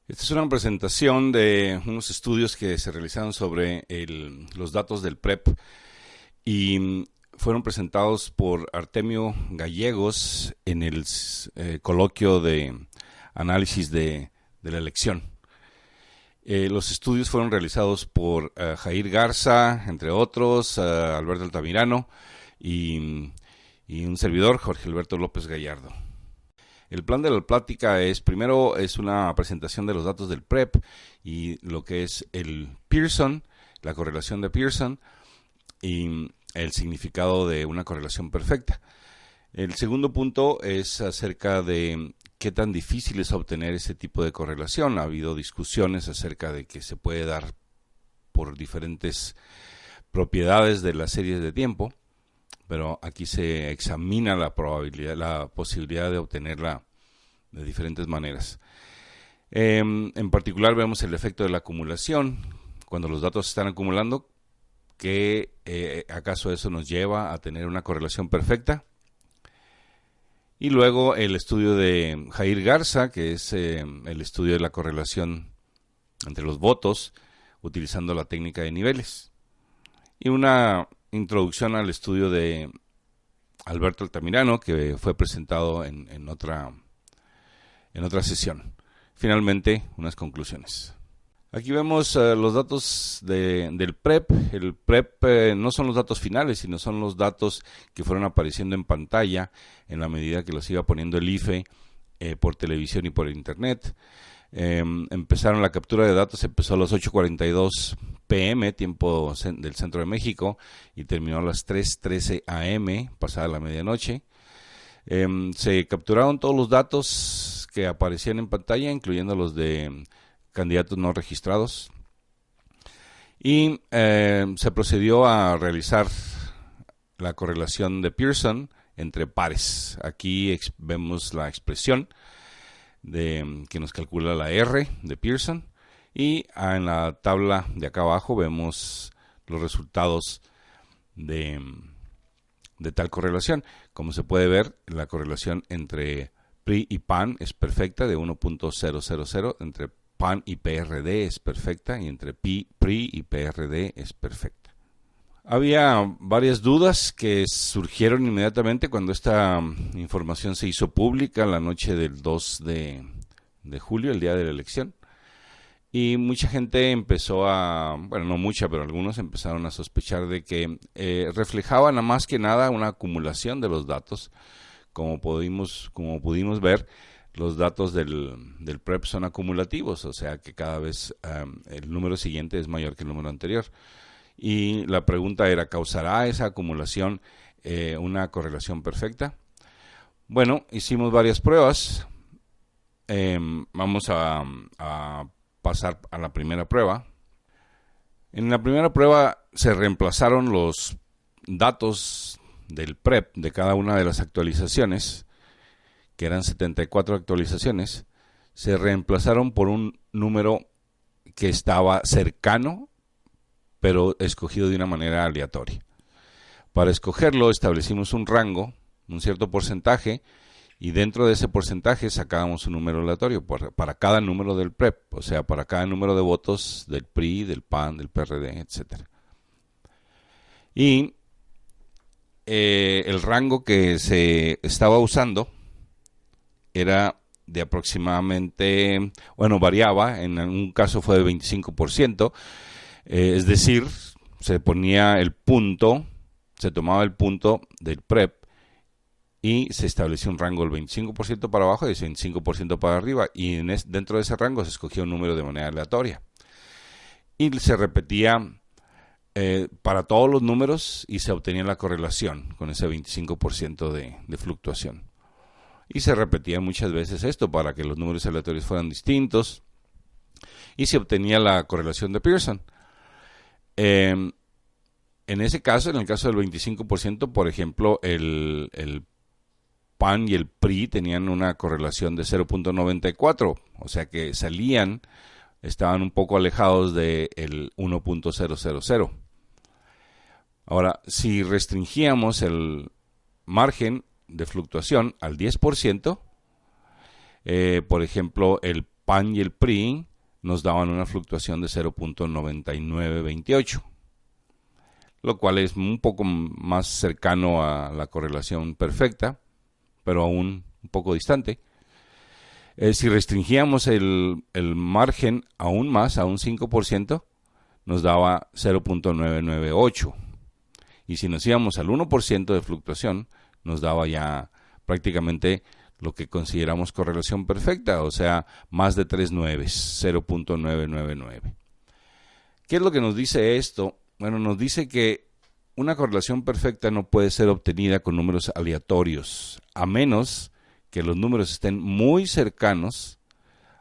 Esta es una presentación de unos estudios que se realizaron sobre los datos del PREP y fueron presentados por Artemio Gallegos en el coloquio de análisis de la elección. Los estudios fueron realizados por Jair Garza, entre otros, Alberto Altamirano y un servidor, Jorge Alberto López Gallardo. El plan de la plática primero es una presentación de los datos del PREP y lo que es el Pearson, la correlación de Pearson y el significado de una correlación perfecta. El segundo punto es acerca de qué tan difícil es obtener ese tipo de correlación. Ha habido discusiones acerca de que se puede dar por diferentes propiedades de las series de tiempo, pero aquí se examina la posibilidad de obtenerla de diferentes maneras. En particular vemos el efecto de la acumulación. Cuando los datos se están acumulando, ¿acaso eso nos lleva a tener una correlación perfecta? Y luego el estudio de Jair Garza, que es el estudio de la correlación entre los votos, utilizando la técnica de niveles. Y una introducción al estudio de Alberto Altamirano, que fue presentado en otra sesión. Finalmente, unas conclusiones. Aquí vemos los datos del PREP. El PREP no son los datos finales, sino son los datos que fueron apareciendo en pantalla en la medida que los iba poniendo el IFE por televisión y por internet. Empezaron la captura de datos, empezó a las 8:42 p.m., tiempo del centro de México, y terminó a las 3:13 a.m., pasada la medianoche. Se capturaron todos los datos que aparecían en pantalla, incluyendo los de candidatos no registrados, y se procedió a realizar la correlación de Pearson entre pares. Aquí vemos la expresión que nos calcula la R de Pearson, y en la tabla de acá abajo vemos los resultados de tal correlación. Como se puede ver, la correlación entre PRI y PAN es perfecta, de 1.000, entre PAN y PRD es perfecta, y entre PRI y PRD es perfecta. Había varias dudas que surgieron inmediatamente cuando esta información se hizo pública la noche del 2 de julio, el día de la elección. Y mucha gente empezó no mucha, pero algunos empezaron a sospechar de que reflejaban más que nada una acumulación de los datos. Como pudimos ver, los datos del PREP son acumulativos, o sea que cada vez el número siguiente es mayor que el número anterior. Y la pregunta era, ¿causará esa acumulación una correlación perfecta? Bueno, hicimos varias pruebas. Vamos a pasar a la primera prueba. En la primera prueba se reemplazaron los datos del PREP de cada una de las actualizaciones, que eran 74 actualizaciones, se reemplazaron por un número que estaba cercano, pero escogido de una manera aleatoria. Para escogerlo establecimos un rango, un cierto porcentaje, y dentro de ese porcentaje sacábamos un número aleatorio para cada número del PREP, o sea, para cada número de votos del PRI, del PAN, del PRD, etc. Y el rango que se estaba usando era de aproximadamente, variaba, en un caso fue de 25%, es decir, se ponía el punto, se tomaba el punto del PREP y se estableció un rango del 25% para abajo y del 25% para arriba, y dentro de ese rango se escogía un número de manera aleatoria. Y se repetía para todos los números y se obtenía la correlación con ese 25% de fluctuación. Y se repetía muchas veces esto para que los números aleatorios fueran distintos y se obtenía la correlación de Pearson. En ese caso, en el caso del 25%, por ejemplo, el PAN y el PRI tenían una correlación de 0.94, o sea que estaban un poco alejados del 1.000. Ahora, si restringíamos el margen de fluctuación al 10%, por ejemplo, el PAN y el PRI nos daban una fluctuación de 0.9928, lo cual es un poco más cercano a la correlación perfecta, pero aún un poco distante. Si restringíamos el margen aún más, a un 5%, nos daba 0.998. Y si nos íbamos al 1% de fluctuación, nos daba ya prácticamente lo que consideramos correlación perfecta, o sea, más de 3 nueves, 0.999. ¿Qué es lo que nos dice esto? Bueno, nos dice que una correlación perfecta no puede ser obtenida con números aleatorios, a menos que los números estén muy cercanos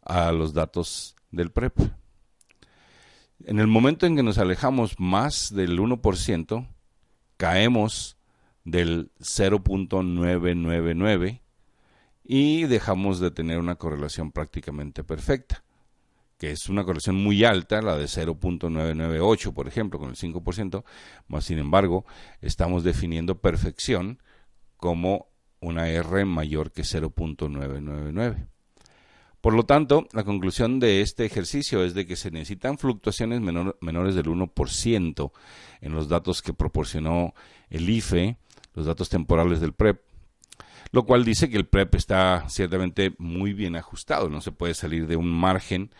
a los datos del PREP. En el momento en que nos alejamos más del 1%, caemos del 0.999 y dejamos de tener una correlación prácticamente perfecta, que es una correlación muy alta, la de 0.998, por ejemplo, con el 5%, más sin embargo, estamos definiendo perfección como una R mayor que 0.999. Por lo tanto, la conclusión de este ejercicio es de que se necesitan fluctuaciones menores del 1% en los datos que proporcionó el IFE, los datos temporales del PREP, lo cual dice que el PREP está ciertamente muy bien ajustado, no se puede salir de un margen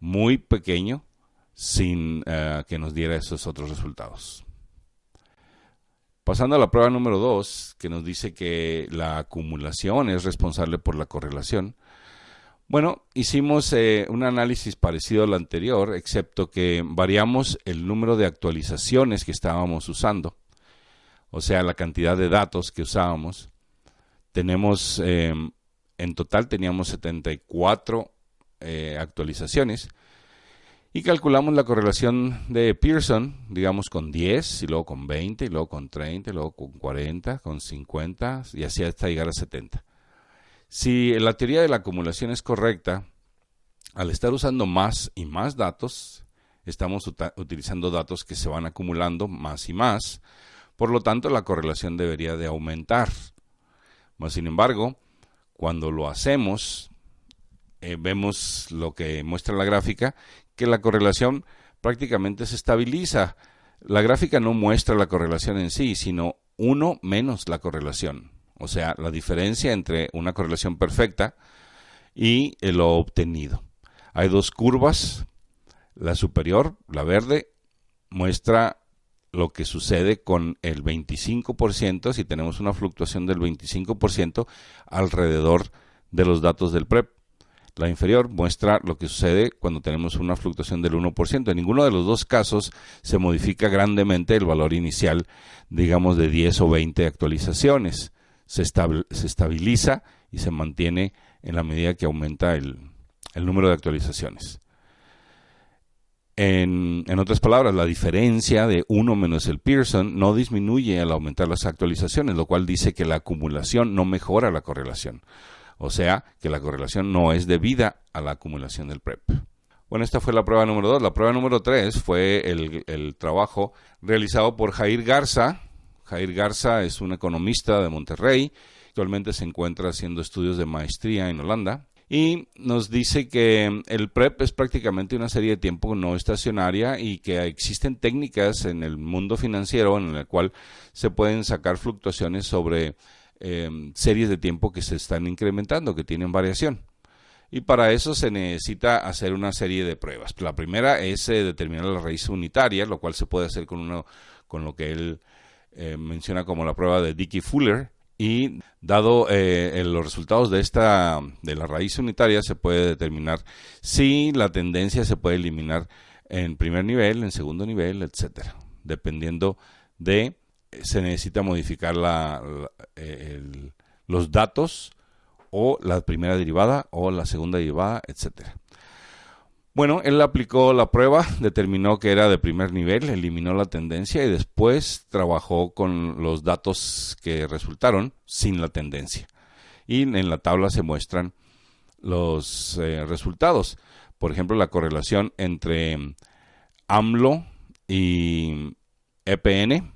muy pequeño sin que nos diera esos otros resultados. Pasando a la prueba número 2, que nos dice que la acumulación es responsable por la correlación. Bueno, hicimos un análisis parecido al anterior, excepto que variamos el número de actualizaciones que estábamos usando, o sea, la cantidad de datos que usábamos. Tenemos, en total teníamos 74 actualizaciones y calculamos la correlación de Pearson, digamos con 10, y luego con 20, y luego con 30, y luego con 40, con 50, y así hasta llegar a 70. Si la teoría de la acumulación es correcta, al estar usando más y más datos, estamos utilizando datos que se van acumulando más y más, por lo tanto la correlación debería de aumentar. Mas, sin embargo, cuando lo hacemos, vemos lo que muestra la gráfica, que la correlación prácticamente se estabiliza. La gráfica no muestra la correlación en sí, sino 1 menos la correlación. O sea, la diferencia entre una correlación perfecta y lo obtenido. Hay dos curvas. La superior, la verde, muestra lo que sucede con el 25%, si tenemos una fluctuación del 25% alrededor de los datos del PREP. La inferior muestra lo que sucede cuando tenemos una fluctuación del 1%. En ninguno de los dos casos se modifica grandemente el valor inicial, digamos de 10 o 20 actualizaciones. Se estabiliza y se mantiene en la medida que aumenta el número de actualizaciones. En otras palabras, la diferencia de 1 menos el Pearson no disminuye al aumentar las actualizaciones, lo cual dice que la acumulación no mejora la correlación. O sea, que la correlación no es debida a la acumulación del PREP. Bueno, esta fue la prueba número 2. La prueba número 3 fue el trabajo realizado por Jair Garza. Jair Garza es un economista de Monterrey. Actualmente se encuentra haciendo estudios de maestría en Holanda. Y nos dice que el PREP es prácticamente una serie de tiempo no estacionaria y que existen técnicas en el mundo financiero en el cual se pueden sacar fluctuaciones sobre series de tiempo que se están incrementando, que tienen variación. Y para eso se necesita hacer una serie de pruebas. La primera es determinar la raíz unitaria, lo cual se puede hacer con lo que él menciona como la prueba de Dickey-Fuller. Y dado los resultados de la raíz unitaria, se puede determinar si la tendencia se puede eliminar en primer nivel, en segundo nivel, etcétera. Dependiendo de, se necesita modificar los datos o la primera derivada o la segunda derivada, etcétera. Bueno, él aplicó la prueba, determinó que era de primer nivel, eliminó la tendencia y después trabajó con los datos que resultaron sin la tendencia. Y en la tabla se muestran los resultados. Por ejemplo, la correlación entre AMLO y EPN,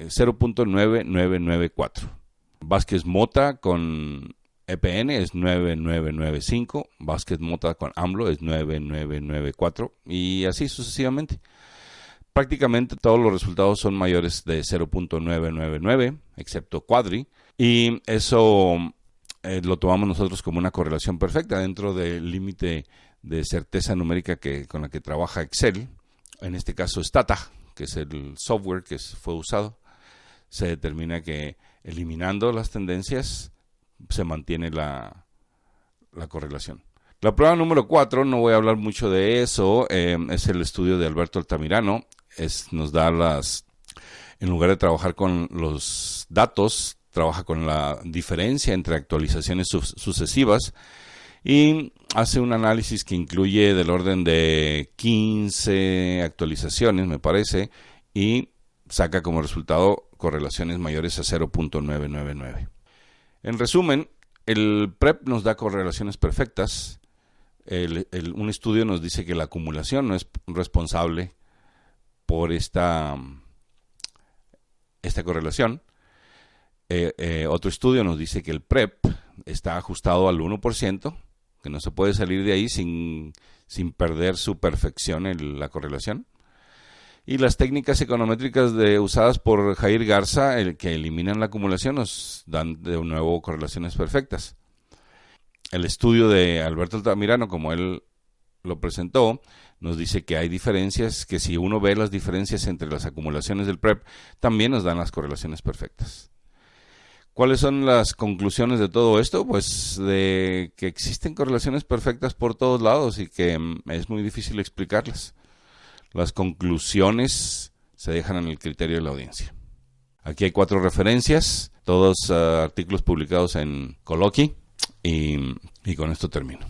0.9994. Vázquez Mota con EPN es 9995, Vázquez Mota con AMLO es 9994 y así sucesivamente. Prácticamente todos los resultados son mayores de 0.999, excepto Quadri, y eso lo tomamos nosotros como una correlación perfecta dentro del límite de certeza numérica con la que trabaja Excel. En este caso Stata, que es el software que fue usado, se determina que eliminando las tendencias se mantiene la correlación. La prueba número 4, no voy a hablar mucho de eso, es el estudio de Alberto Altamirano. Nos da en lugar de trabajar con los datos, trabaja con la diferencia entre actualizaciones sucesivas y hace un análisis que incluye del orden de 15 actualizaciones, me parece, y saca como resultado correlaciones mayores a 0.999. En resumen, el PREP nos da correlaciones perfectas. Un estudio nos dice que la acumulación no es responsable por esta correlación. Otro estudio nos dice que el PREP está ajustado al 1%, que no se puede salir de ahí sin perder su perfección en la correlación. Y las técnicas econométricas usadas por Jair Garza, que eliminan la acumulación, nos dan de nuevo correlaciones perfectas. El estudio de Alberto Altamirano, como él lo presentó, nos dice que hay diferencias, que si uno ve las diferencias entre las acumulaciones del PREP, también nos dan las correlaciones perfectas. ¿Cuáles son las conclusiones de todo esto? Pues de que existen correlaciones perfectas por todos lados y que es muy difícil explicarlas. Las conclusiones se dejan en el criterio de la audiencia. Aquí hay 4 referencias, todos artículos publicados en Colloqui, y con esto termino.